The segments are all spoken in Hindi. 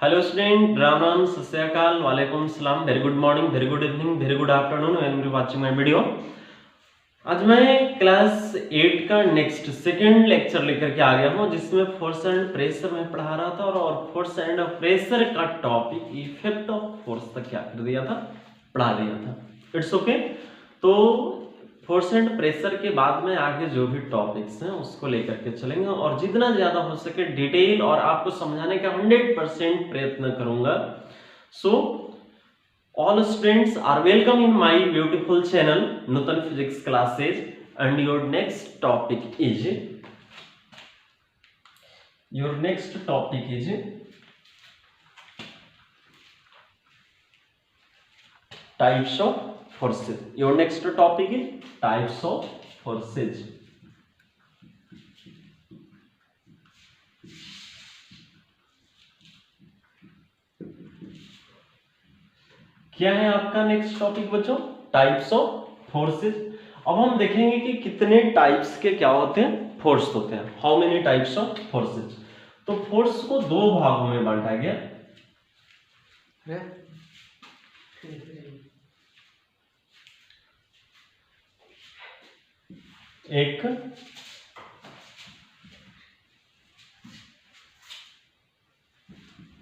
हेलो स्टूडेंट, राम राम, सत श्री अकाल, वालेकुम सलाम, very good morning, very good evening, very good afternoon when you watching my video. आज मैं क्लास 8 का नेक्स्ट सेकंड लेक्चर लेकर के आ गया हूं, जिसमें फोर्स एंड प्रेशर में पढ़ा रहा था और फोर्स एंड प्रेशर का टॉपिक इफेक्ट ऑफ फोर्स तक क्या कर दिया था, पढ़ा दिया था। It's okay. तो फोर्स एंड प्रेशर के बाद में आगे जो भी टॉपिक्स हैं उसको लेकर के चलेंगे और जितना ज्यादा हो सके डिटेल और आपको समझाने का 100% प्रयत्न करूंगा। सो all students are welcome in my beautiful channel Nutan Physics Classes, and your next topic is types of forces. Your next topic is types of forces. क्या है आपका नेक्स्ट टॉपिक बच्चों? Types of forces. अब हम देखेंगे कि कितने टाइप्स के क्या होते हैं, फोर्स होते हैं। How many types of forces. तो फोर्स को दो भागों में बांटा गया है। एक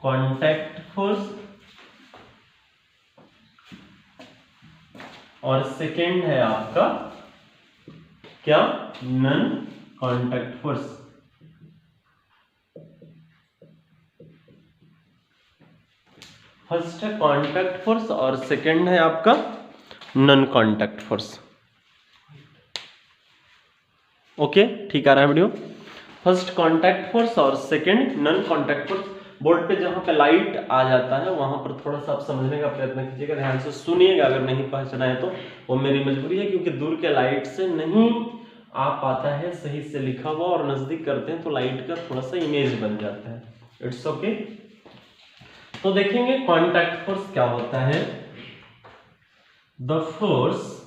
कॉन्टैक्ट फोर्स और सेकेंड है आपका क्या, नॉन कॉन्टैक्ट फोर्स। फर्स्ट है कॉन्टैक्ट फोर्स और सेकेंड है आपका नॉन कॉन्टैक्ट फोर्स। ओके, ठीक आ रहा है वीडियो। फर्स्ट कॉन्टैक्ट फोर्स और second non contact force. Board पे जहां पे लाइट आ जाता है वहां पर थोड़ा सा आप समझने का प्रयत्न कीजिएगा, ध्यान से सुनिएगा। अगर नहीं पहचाना है तो वो मेरी मजबूरी है, क्योंकि दूर के लाइट से नहीं आ पाता है सही से लिखा हुआ, और नजदीक करते हैं तो लाइट का थोड़ा सा इमेज बन जाता है। It's okay. तो देखेंगे कॉन्टैक्ट फोर्स क्या होता है। The force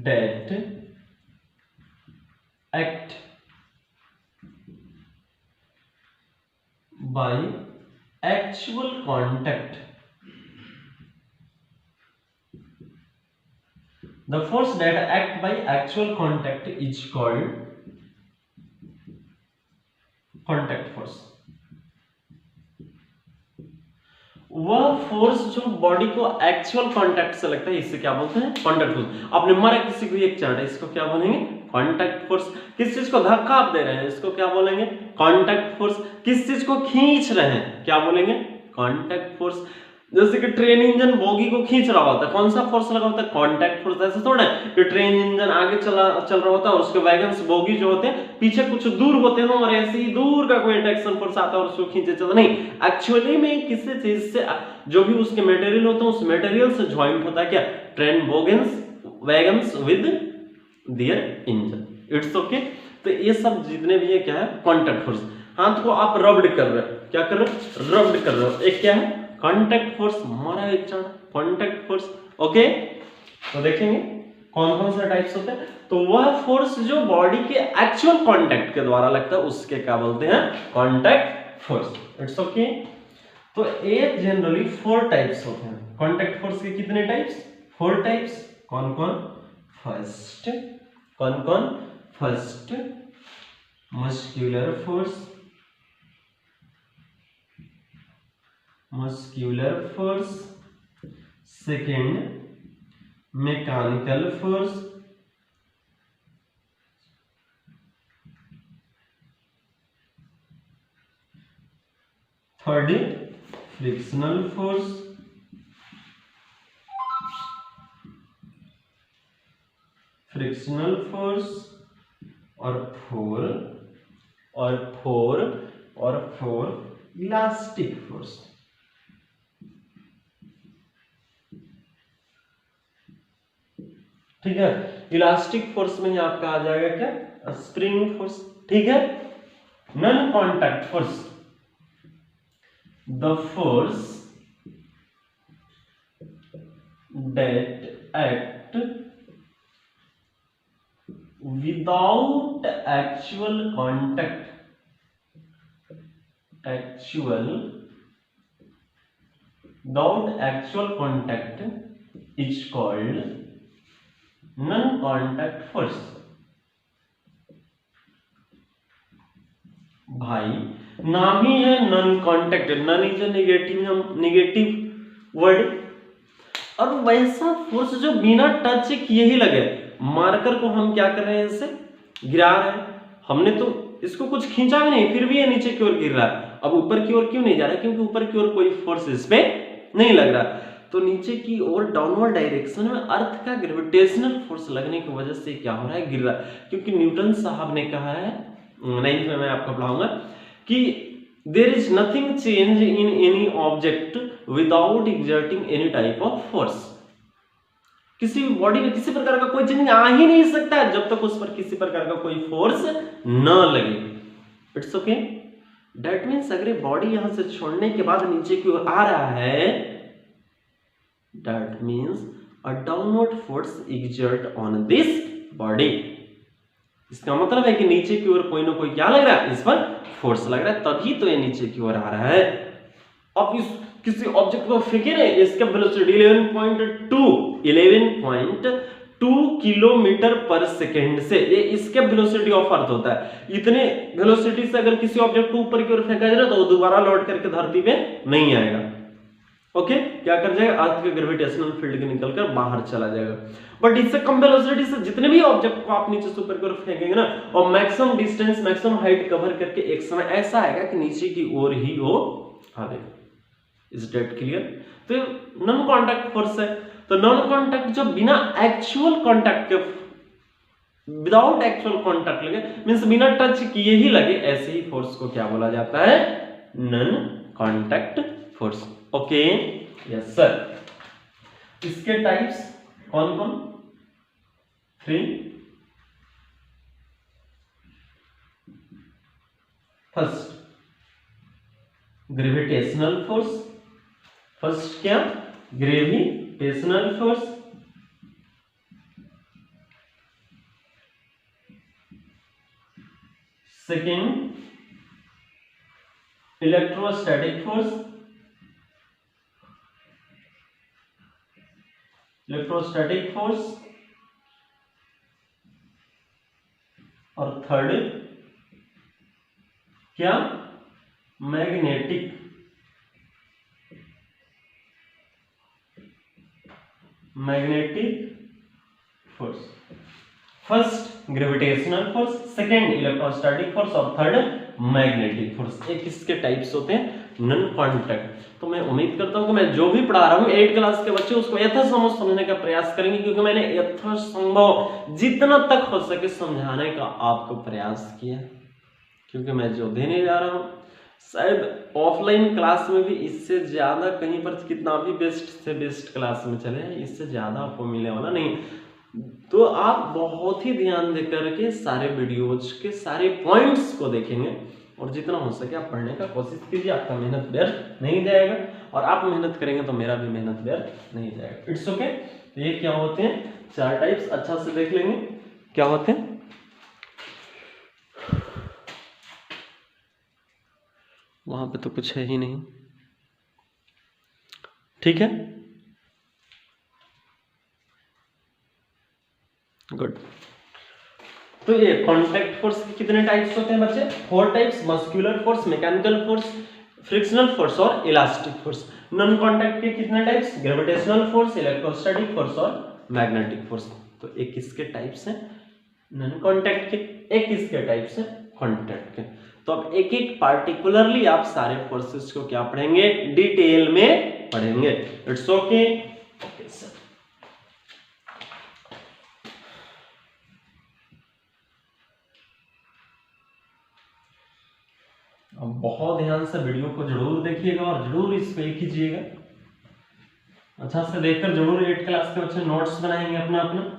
that act by actual contact. The force that act by actual contact is called contact force. वह फोर्स जो बॉडी को एक्चुअल कांटेक्ट से लगता है, इससे क्या बोलते हैं, कांटेक्ट फोर्स। आपने मारा किसी को एक चांटा, इसको क्या बोलेंगे, कांटेक्ट फोर्स। किस चीज को धक्का आप दे रहे हैं, इसको क्या बोलेंगे, कांटेक्ट फोर्स। किस चीज को खींच रहे हैं, क्या बोलेंगे, कांटेक्ट फोर्स। जैसे कि ट्रेन इंजन बोगी को खींच रहा होता है, कौन सा फोर्स लगा होता है, कांटेक्ट फोर्स। ऐसे थोड़ा है कि ट्रेन इंजन आगे चल रहा होता है और उसके वैगन्स बोगी जो होते हैं पीछे कुछ दूर होते हैं, और ऐसे ही दूर का कोई अट्रैक्शन फोर्स आता है और उसको खींचे चलता नहीं। एक्चुअली में किसी चीज से जो भी उसके मटेरियल होते हैं उस मटेरियल से ज्वाइंट होता है क्या, train wagons with their engine. It's okay. तो ये सब जितने भी है क्या है, कांटेक्ट फोर्स। हाथ को आप रब्ड कर रहे हो, क्या कर रहे हो, रब्ड कर रहे हो, एक क्या है, कांटेक्ट फोर्स। मारा एक चांटा, कांटेक्ट फोर्स। ओके। तो देखेंगे कौन कौन से टाइप्स होते हैं। तो वह फोर्स जो बॉडी के एक्चुअल कांटेक्ट के द्वारा लगता है उसके क्या बोलते हैं, कांटेक्ट फोर्स। It's okay. तो ये जनरली 4 टाइप्स होते हैं। कांटेक्ट फोर्स के कितने टाइप्स, 4 टाइप्स। कौन कौन, फर्स्ट, कौन कौन, first muscular force, muscular force, second mechanical force, third frictional force, frictional force, और फोर इलास्टिक फोर्स। ठीक है। इलास्टिक फोर्स में ही आपका आ जाएगा क्या, स्प्रिंग फोर्स। ठीक है। Non contact force, the force that act without actual contact actual without actual contact is called non contact force। भाई नाम ही है non contact, non is negative word, और वैसा फोर्स जो बिना टच किए ही लगे। मार्कर को हम क्या कर रहे हैं, इससे गिरा रहे हैं, हमने तो इसको कुछ खींचा भी नहीं, फिर भी ये नीचे की ओर गिर रहा है। अब ऊपर की ओर क्यों नहीं जा रहा है, क्योंकि ऊपर की ओर कोई फोर्स इस पे नहीं लग रहा। तो नीचे की ओर डाउनवर्ड डायरेक्शन में अर्थ का ग्रेविटेशनल फोर्स लगने की वजह से क्या हो रहा है, गिर रहा है। क्योंकि न्यूटन साहब ने कहा है, 9th में मैं आपको पढ़ाऊंगा, कि there is nothing change in any object without exerting any type of force. किसी भी बॉडी में किसी प्रकार का कोई चेंज आ ही नहीं सकता है जब तक उस पर किसी प्रकार का कोई फोर्स न लगे। It's okay. दैट मीन्स अगर बॉडी यहां से छोड़ने के बाद नीचे की ओर आ रहा है, that means a downward force exert on this body. इसका मतलब है कि नीचे की ओर कोई ना कोई क्या लग रहा है, इस पर फोर्स लग रहा है, तभी तो ये नीचे की ओर आ रहा है। अब इस किसी ऑब्जेक्ट को फेंके ना, इसका वेलोसिटी 11.2 किलोमीटर पर सेकेंड से, ये इसके वेलोसिटी ऑफ अर्थ होता है। इतने वेलोसिटी से अगर किसी ऑब्जेक्ट को ऊपर की ओर फेंका जाए तो वो दोबारा लौट करके धरती पे नहीं आएगा। ओके, क्या कर जाएगा, अर्थ के ग्रेविटेशनल फील्ड के निकलकर बाहर चला जाएगा। बट इससे कम वेलोसिटी से जितने भी ऑब्जेक्ट को आप नीचे से ऊपर की ओर फेंकेंगे ना, और maximum distance, maximum height cover करके एक समय ऐसा आएगा कि नीचे की ओर ही वो आएगा। Is that clear? तो नॉन कांटेक्ट फोर्स है। तो नॉन कांटेक्ट जो बिना एक्चुअल कांटेक्ट के, विदाउट एक्चुअल कांटेक्ट लगे, मींस बिना टच किए ही लगे, ऐसे ही फोर्स को क्या बोला जाता है, non contact force. Okay, yes sir. इसके टाइप्स कौन कौन? 3। First gravitational force. फर्स्ट क्या? Gravitational force. Second electrostatic force. Electrostatic force. और थर्ड क्या? Magnetic force. First gravitational force, second electrostatic force और थर्ड मैग्नेटिक फोर्स। एक इसके टाइप्स होते हैं नॉन कांटेक्ट। तो मैं उम्मीद करता हूं कि मैं जो भी पढ़ा रहा हूं 8 क्लास के बच्चे उसको यथासंभव समझने का प्रयास करेंगे, क्योंकि मैंने यथासंभव जितना तक हो सके समझाने का आपको प्रयास किया। क्योंकि मैं जो देने जा रहा हूं शायद ऑफलाइन क्लास में भी इससे ज्यादा, कहीं पर कितना भी बेस्ट से बेस्ट क्लास में चले, इससे ज्यादा आपको मिलने वाला नहीं। तो आप बहुत ही ध्यान देकर के सारे वीडियोज के सारे पॉइंट्स को देखेंगे और जितना हो सके आप पढ़ने का कोशिश कीजिए। आपका मेहनत व्यर्थ नहीं जाएगा, और आप मेहनत करेंगे तो मेरा भी मेहनत व्यर्थ नहीं जाएगा। It's okay. तो ये क्या होते हैं, 4 टाइप्स, अच्छा से देख लेंगे क्या होते हैं। वहां पे तो कुछ है ही नहीं, ठीक है, गुड। तो ये कांटेक्ट फोर्स के कितने टाइप्स होते हैं बच्चे? 4 types. Muscular force, mechanical force, frictional force और इलास्टिक फोर्स। नॉन कांटेक्ट के कितने types? Gravitational force, electrostatic force और मैग्नेटिक फोर्स। तो एक किसके टाइप्स हैं? नॉन कांटेक्ट के। एक किसके टाइप्स हैं? कांटेक्ट के। तो अब एक एक पार्टिकुलरली आप सारे फोर्सेस को क्या पढ़ेंगे, डिटेल में पढ़ेंगे। It's okay. Okay sir. अब बहुत ध्यान से वीडियो को जरूर देखिएगा और जरूर इस पे कीजिएगा। अच्छा से देखकर जरूर 8 क्लास के बच्चे नोट्स बनाएंगे अपना अपना।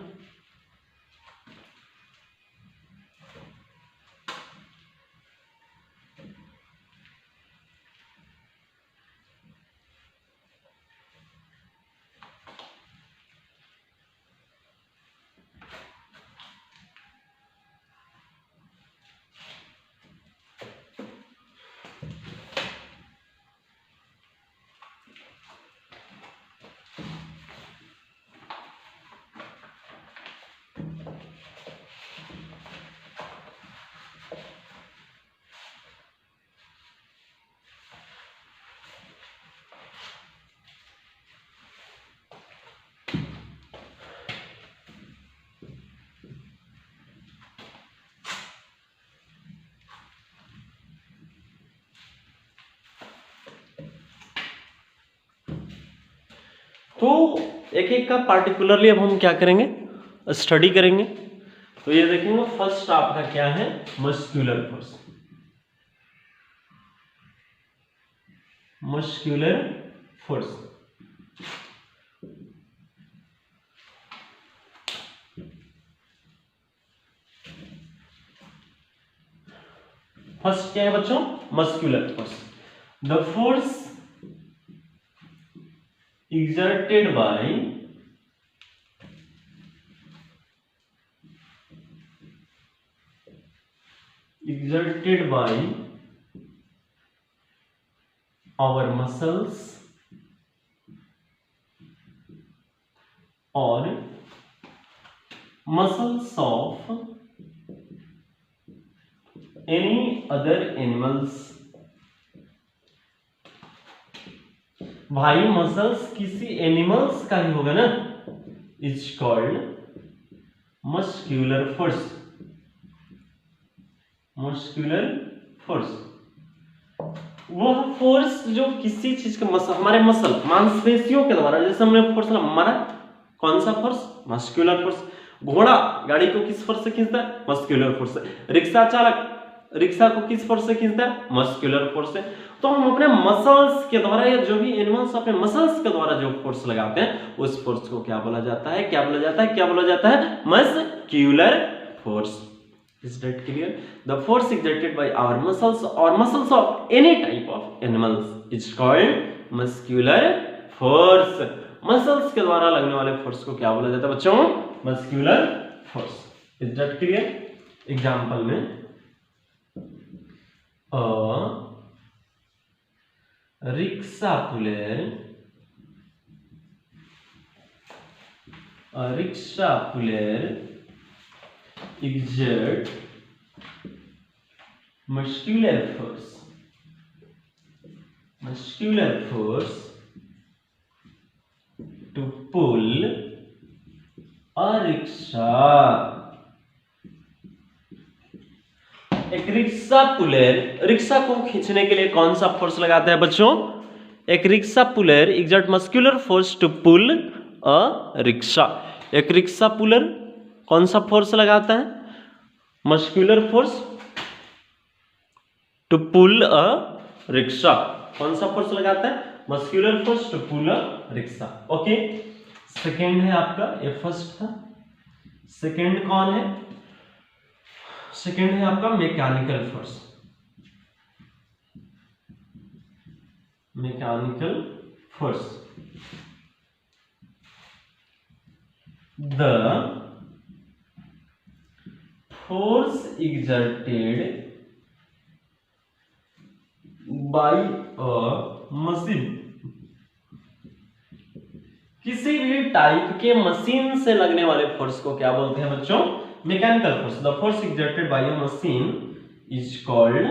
तो एक एक का पार्टिकुलरली अब हम क्या करेंगे, स्टडी करेंगे। तो ये देखेंगे फर्स्ट आपका क्या है, muscular force. Muscular force first क्या है बच्चों, muscular force. The force exerted by our muscles or muscles of any other animals। भाई मसल्स किसी एनिमल्स का ही होगा ना, is called muscular force. Muscular force वह फोर्स जो किसी चीज का मसल, हमारे मसल मांसपेशियों के द्वारा, जैसे हमने फोर्स मारा, कौन सा फोर्स, मस्क्यूलर फोर्स। घोड़ा गाड़ी को किस फोर्स से खींचता है, मस्क्यूलर फोर्स से। रिक्शा चालक रिक्शा को किस फोर्स से खींचता है, मस्क्यूलर फोर्स से। तो हम अपने मसल्स के द्वारा, या जो भी एनिमल्स अपने मसल्स के द्वारा जो फोर्स लगाते हैं, उस फोर्स को क्या बोला जाता है, क्या बोला जाता है, क्या बोला जाता है, muscular force. Is that clear? The force exerted by our muscles or muscles of any type of animals is called muscular force. Muscles के द्वारा लगने वाले फोर्स को क्या बोला जाता है बच्चों, muscular force. Is that clear? Example में rickshaw puller exert muscular force to pull a rickshaw। एक रिक्शा पुलर, रिक्शा को खींचने के लिए कौन सा फोर्स लगाता है बच्चों, एक rickshaw puller exert muscular force to pull a rickshaw। एक रिक्शा पुलर कौन सा फोर्स लगाता है, muscular force to pull a rickshaw. कौन सा फोर्स लगाता है, muscular force to pull a rickshaw. Okay, second है आपका, ये फर्स्ट था, सेकेंड कौन है, सेकेंड है आपका mechanical force. Mechanical force, the force exerted by a machine। किसी भी टाइप के मशीन से लगने वाले फोर्स को क्या बोलते हैं बच्चों, mechanical force. The force exerted by a machine is called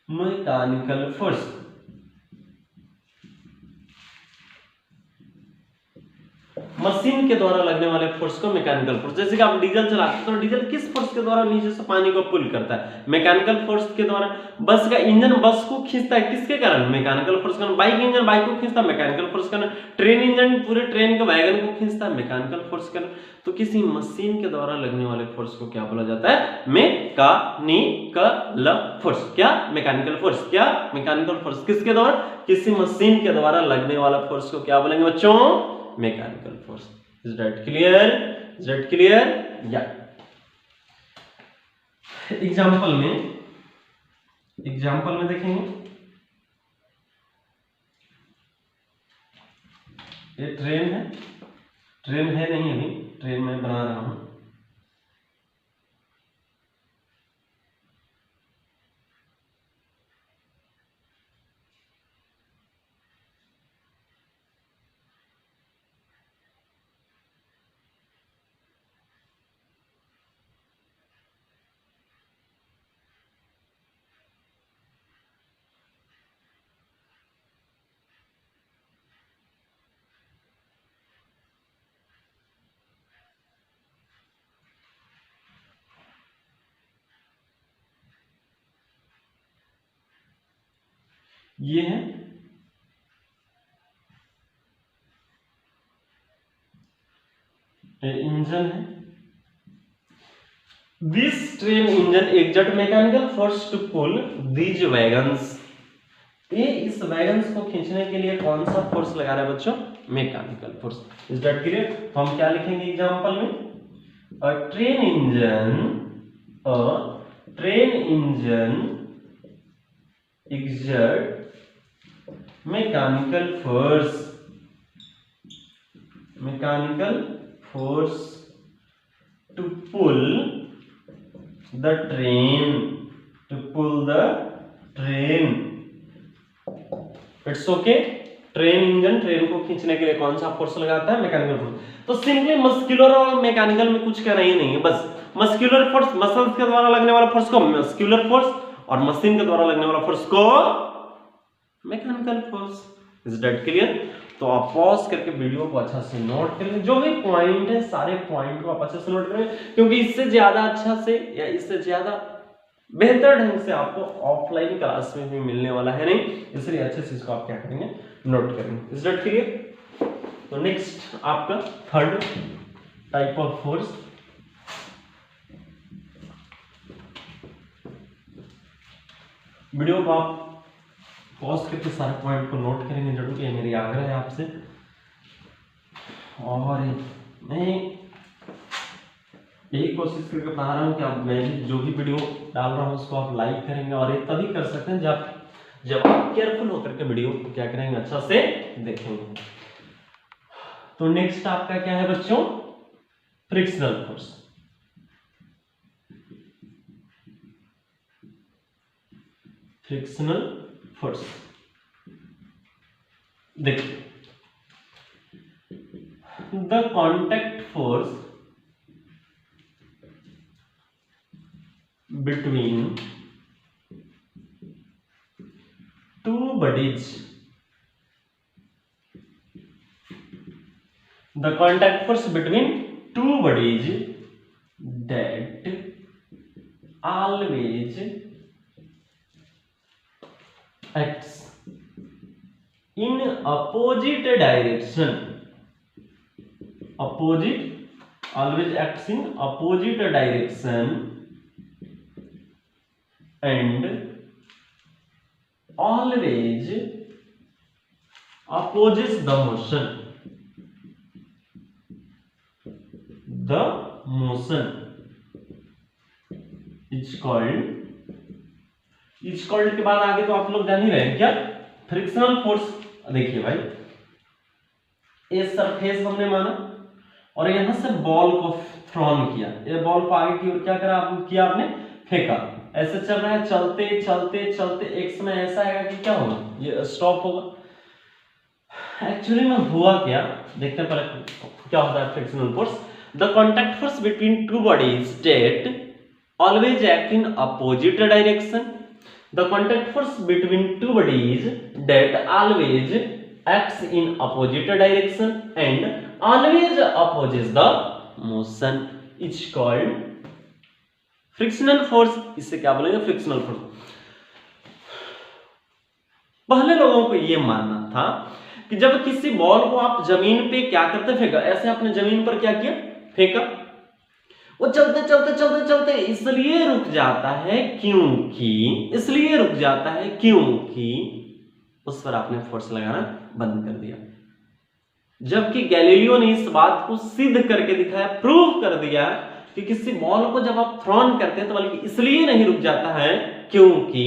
mechanical force. Machine के द्वारा लगने वाले फोर्स को मैकेनिकल फोर्स। जैसे कि आप डीजल चलाते हैं, तो डीजल किस फोर्स के द्वारा नीचे से पानी को पुल करता है, मैकेनिकल फोर्स के द्वारा। बस का इंजन बस को खींचता है, किसके कारण, मैकेनिकल फोर्स के कारण। बाइक इंजन बाइक को खींचता है, मैकेनिकल फोर्स के कारण। ट्रेन इंजन पूरे ट्रेन के वैगन को खींचता है, मैकेनिकल फोर्स के कारण। तो किसी मशीन के द्वारा लगने वाले फोर्स को क्या बोला जाता है, मैकेनिकल फोर्स। क्या, मैकेनिकल फोर्स। क्या, मैकेनिकल फोर्स। किसके द्वारा, किसी मशीन के द्वारा लगने वाला फोर्स को क्या बोलेंगे बच्चों, mechanical force. Is that clear? Is that clear? Yeah. Example में देखेंगे, ये ट्रेन है, ट्रेन है नहीं, अभी ट्रेन मैं बना रहा हूं। ये है इंजन है। This train engine exert mechanical force to pull these wagons. ये इस वैगन्स को खींचने के लिए कौन सा फोर्स लगा रहा है बच्चों? Mechanical force. Is that clear? तो हम क्या लिखेंगे एग्जांपल में? अ train engine exert mechanical force to pull the train, it's okay. Train engine train को खींचने के लिए कौन सा फोर्स लगाता है? Mechanical force. तो सिंपली मस्कुलर और मैकेनिकल में कुछ कहना ही नहीं है, बस मस्कुलर फोर्स मसल्स के द्वारा लगने वाला फोर्स को मस्कुलर फोर्स और मशीन के द्वारा लगने वाला फोर्स को mechanical force. Is that clear? तो आप पॉज करके वीडियो को अच्छा से नोट करेंगे, जो भी पॉइंट है सारे पॉइंट को आप अच्छे से नोट करेंगे, क्योंकि इससे ज्यादा अच्छा से या इससे ज्यादा बेहतर ढंग से आपको ऑफलाइन क्लास में भी मिलने वाला है नहीं, इसलिए अच्छे से इसको आप क्या करेंगे? नोट करेंगे। Is that clear? तो नेक्स्ट आपका third type of force, video को आप पॉज करके सारे पॉइंट को नोट करेंगे जरूर, ये मेरी आग्रह है आपसे। और मैं यही कोशिश करके बता रहा हूँ कि आप मैं जो भी वीडियो डाल रहा हूँ उसको आप लाइक करेंगे, और ये तभी कर सकते हैं जब आप केयरफुल होकर के वीडियो को क्या करेंगे? अच्छा से देखेंगे। तो नेक्स्ट आपका क्या है बच्चों? Frictional force. फ्रिक्शनल फोर्स देखिए, the contact force between two bodies, the contact force between two bodies that always acts in opposite direction. Always acts in opposite direction and always opposes the motion. The motion is called के बाद आगे तो आप लोग जान ही रहे हैं क्या? Frictional force. देखिए भाई, ये सरफेस हमने माना और यहां से बॉल को थ्रोन किया, ये बॉल को आगे की ओर क्या करा किया आपने? फेंका। ऐसे चल रहा है, चलते चलते चलते एक समय ऐसा आएगा कि क्या होगा? ये स्टॉप होगा। एक्चुअली में हुआ क्या, देखते हैं पहले क्या होता है frictional force. The contact force between two bodies that always act in opposite direction. The contact force between two bodies that always acts in opposite direction and always opposes the motion is called frictional force. इससे क्या बोलेंगे? Frictional force. पहले लोगों को यह मानना था कि जब किसी बॉल को आप जमीन पे क्या करते? फेंका। ऐसे आपने जमीन पर क्या किया? फेंका। वो चलते चलते चलते चलते इसलिए रुक जाता है क्योंकि उस पर आपने फोर्स लगाना बंद कर दिया। जबकि गैलीलियो ने इस बात को सिद्ध करके दिखाया, प्रूव कर दिया कि किसी बॉल को जब आप थ्रोन करते हैं तो बल्कि इसलिए नहीं रुक जाता है क्योंकि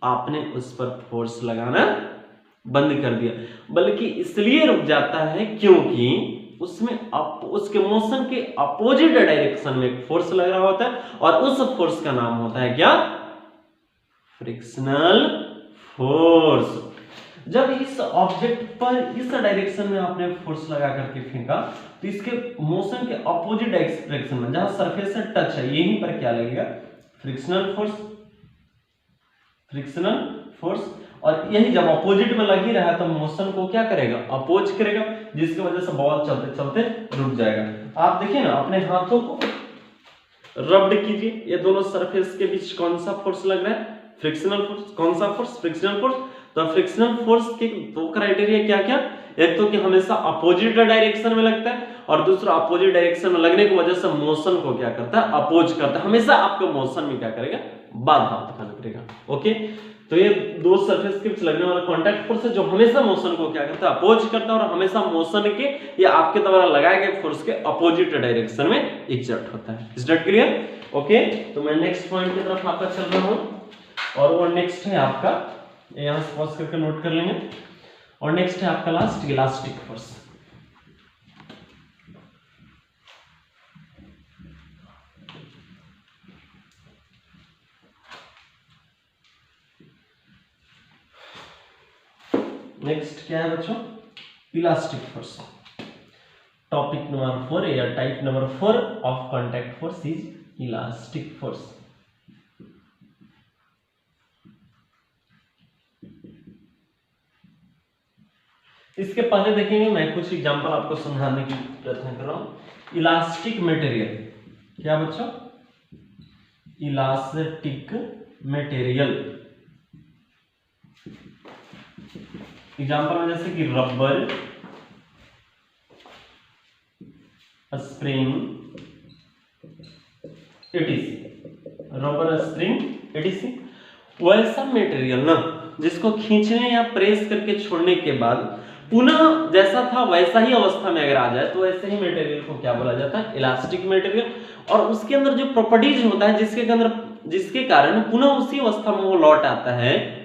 आपने उस पर फोर्स लगाना बंद कर दिया, बल्कि इसलिए रुक जाता है क्योंकि उसमें उसके मोशन के अपोजिट डायरेक्शन में एक फोर्स लग रहा होता है और उस फोर्स का नाम होता है क्या? Frictional force. जब इस ऑब्जेक्ट पर इस डायरेक्शन में आपने फोर्स लगा करके फेंका तो इसके मोशन के अपोजिट डायरेक्शन में जहां सरफेस से टच है यहीं पर क्या लगेगा? Frictional force. और यही जब अपोजिट में लगी रहा तो मोशन को क्या करेगा? अपोज करेगा, जिसकी वजह से बॉल चलते चलते रुक जाएगा। आप देखिए ना, अपने हाथों को रब्ड कीजिए, ये दोनों सरफेस के बीच कौन सा फोर्स लग रहा है? Frictional force. कौन सा फोर्स? Frictional force. तो फ्रिक्शनल फोर्स के दो क्राइटेरिया क्या क्या? एक तो कि हमेशा अपोजिट डायरेक्शन में लगता है, और दूसरा अपोजिट डायरेक्शन में लगने की वजह से मोशन को क्या करता है, अपोज करता है, हमेशा आपके मोशन में क्या करेगा, बाधा उत्पन्न करेगा। ओके, तो ये दो सरफेस के बीच लगने वाला कांटेक्ट फोर्स है जो हमेशा मोशन को क्या करता है, अपोज करता है, और हमेशा मोशन के या आपके द्वारा लगाए गए फोर्स के अपोजिट डायरेक्शन में एक्सर्ट होता है। Is that clear? ओके, तो मैं नेक्स्ट पॉइंट की तरफ आपका चल रहा हूं, और वो नेक्स्ट है आपका, यहां से पॉज करके नोट कर लेंगे, और नेक्स्ट है आपका लास्ट इलास्टिक फोर्स। नेक्स्ट क्या है बच्चों, इलास्टिक फोर्स। टॉपिक नंबर 4 या type number 4 of contact force is elastic force. इसके पहले देखेंगे, मैं कुछ एग्जांपल आपको समझाने की प्रयत्न कर रहा हूं। इलास्टिक मटेरियल, क्या बच्चों, इलास्टिक मटेरियल। एग्जांपल में जैसे कि rubber, spring, etc, rubber, spring, etc. वैसा मटेरियल ना जिसको खींचने या प्रेस करके छोड़ने के बाद पुनः जैसा था वैसा ही अवस्था में अगर आ जाए तो ऐसे ही मटेरियल को क्या बोला जाता है, इलास्टिक मटेरियल। और उसके अंदर जो प्रॉपर्टीज होता है जिसके कारण पुनः उसी अवस्था में वो लौट आता है,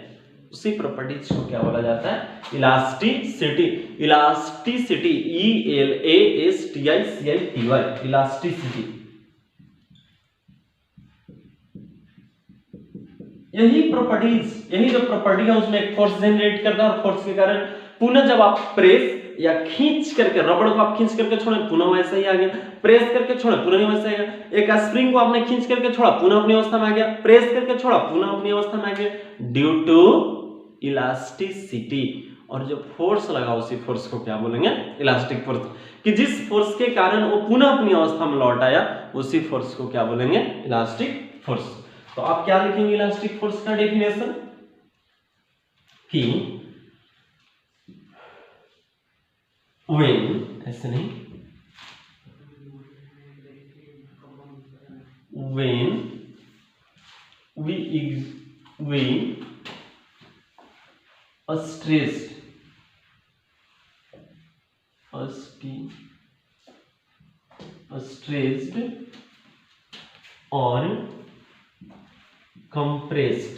उसी प्रॉपर्टीज को क्या बोला जाता है, इलास्टिसिटी। Elasticity, ELASTICITY, elasticity. यही प्रॉपर्टीज, यही जो प्रॉपर्टी है उसमें एक फोर्स जनरेट करता है, और फोर्स के कारण पुनः जब आप प्रेस या खींच करके, रबड़ को आप खींच करके छोड़े पुनः वैसा ही आ गया, प्रेस करके छोड़े पुनः वैसा ही आ गया। एक स्प्रिंग को आपने खींच करके छोड़ा पुनः अपनी अवस्था में आ गया, प्रेस करके छोड़ा पुनः अपनी अवस्था में आ गया, ड्यू टू इलास्टिसिटी। और जो फोर्स लगा उसी फोर्स को क्या बोलेंगे, इलास्टिक फोर्स। कि जिस फोर्स के कारण वो पुनः अपनी अवस्था में लौट आया उसी फोर्स को क्या बोलेंगे, इलास्टिक फोर्स। तो आप क्या लिखेंगे इलास्टिक फोर्स का डेफिनेशन, कि when, ऐसे नहीं, when we stressed or compressed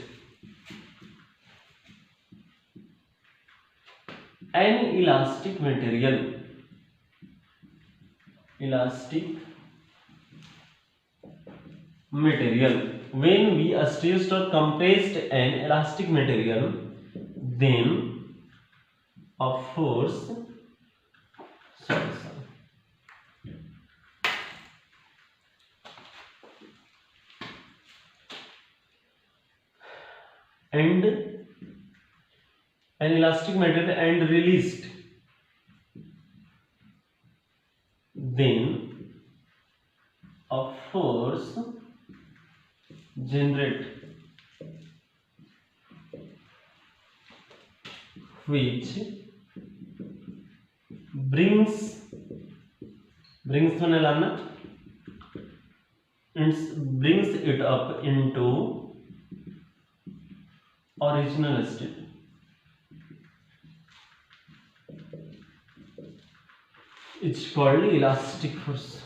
an elastic material, when we stressed or compressed an elastic material, then a force, and an elastic material and released, then a force generate which brings होने लाना, brings it up into original state. It's called elastic force.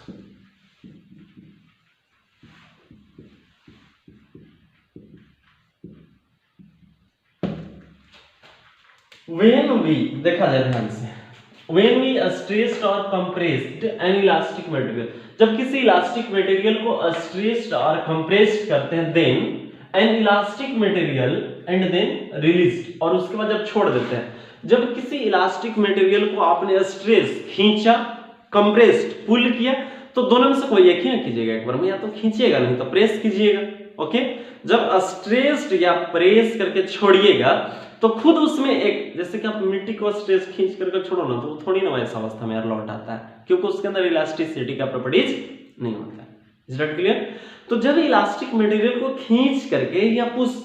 When we, देखा जाए ध्यान से, when we stressed or compressed an elastic material, जब किसी इलास्टिक मटेरियल को स्ट्रेस्ड और कंप्रेस्ड करते हैं, then an elastic material and then released, और उसके बाद जब छोड़ देते हैं, जब किसी इलास्टिक मटेरियल को आपने स्ट्रेस, खींचा, कंप्रेस्ड, पुल किया, तो दोनों में से कोई एक ही ना कीजिएगा एक बार में, या तो खींचिएगा नहीं तो प्रेस कीजिएगा। ओके, जब स्ट्रेस्ड या प्रेस करके छोड़िएगा तो खुद उसमें एक, जैसे कि आप मिट्टी को स्ट्रेस खींच करके छोड़ो ना, तो वो थोड़ी ना वैसा अवस्था में यार लौट आता है, क्योंकि उसके अंदर इलास्टिसिटी का प्रॉपर्टीज नहीं होता है। Is that clear? तो जब इलास्टिक मटेरियल को खींच करके या पुश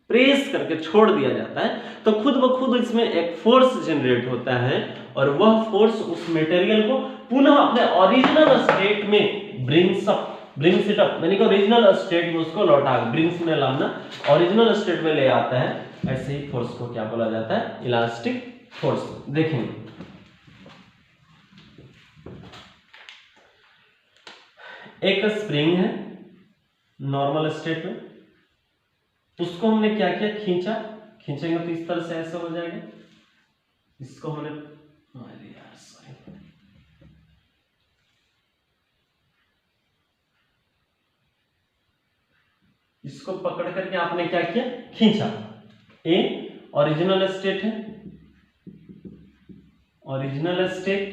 प्रेस करके छोड़ दिया जाता है तो खुद ब खुद इसमें एक फोर्स जनरेट होता है और वह फोर्स उस मटेरियल को पुनः अपने ओरिजिनल स्टेट में ब्रिंग्स इट अप, यानी कि ओरिजिनल स्टेट में उसको लौटा, ब्रिंग्स में लाना, ओरिजिनल स्टेट में ले आता है। ऐसे ही फोर्स को क्या बोला जाता है? Elastic force. देखेंगे एक स्प्रिंग है नॉर्मल स्टेट में, उसको हमने क्या किया? खींचा, खींचेंगे तो इस तरह से ऐसा हो जाएगा। इसको हमने, अरे यार सॉरी, इसको पकड़ करके आपने क्या किया? खींचा। ए ओरिजिनल स्टेट है, ओरिजिनल स्टेट,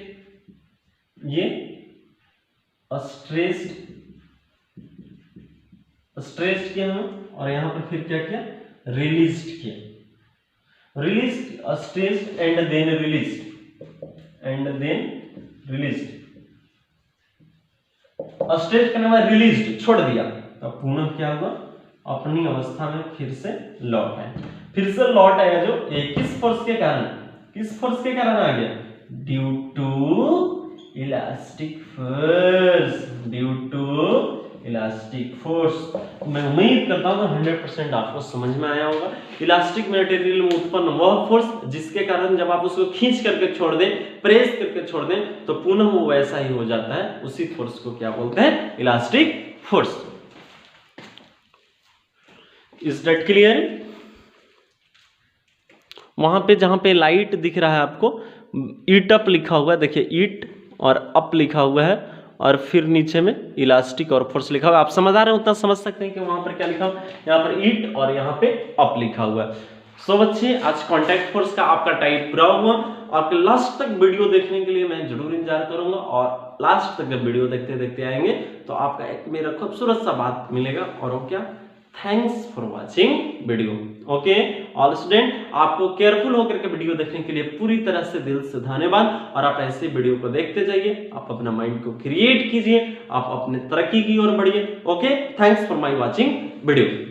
ये स्ट्रेस्ड किया हमने और यहां पर फिर क्या किया? रिलीज्ड किया। Released, stressed and then released, and then released. Stressed करने के बाद रिलीज्ड, छोड़ दिया, तो पुनः क्या हुआ? अपनी अवस्था में फिर से लौट आए। फिर से लौट आया जो किस फोर्स के कारण? किस फोर्स के कारण आ गया? Due to elastic force, due to elastic force. मैं उम्मीद करता हूं 100% आपको समझ में आया होगा। इलास्टिक मटेरियल में उत्पन्न वह फोर्स जिसके कारण जब आप उसको खींच करके छोड़ दें, प्रेस करके छोड़ दें, तो पुनः वो वैसा ही हो जाता है। उसी फोर्स को क्या बोलते हैं? Elastic force. Is that clear? वहां पे जहां पे लाइट दिख रहा है आपको, ईट अप लिखा हुआ है, देखिए ईट और अप लिखा हुआ है और फिर नीचे में इलास्टिक और फोर्स लिखा हुआ है। आप समझ आ रहे हैं? उतना समझ सकते हैं कि वहां पर क्या लिखा हुआ है? यहाँ पर ईट और यहाँ पे अप लिखा हुआ है। सो बच्चे, आज कांटेक्ट फोर्स का आपका टाइप पूरा हुआ। आपके लास्ट तक वीडियो देखने के लिए मैं जरूर इंतजार करूंगा और लास्ट तक जब वीडियो देखते देखते आएंगे तो आपका एक मेरा खूबसूरत सा बात मिलेगा और वो क्या? Thanks for watching video. Okay all student, आपको केयरफुल होकर के वीडियो देखने के लिए पूरी तरह से दिल से धन्यवाद। और आप ऐसे वीडियो को देखते जाइए, आप अपना माइंड को क्रिएट कीजिए, आप अपने तरक्की की ओर बढ़िए। Okay, thanks for my watching video.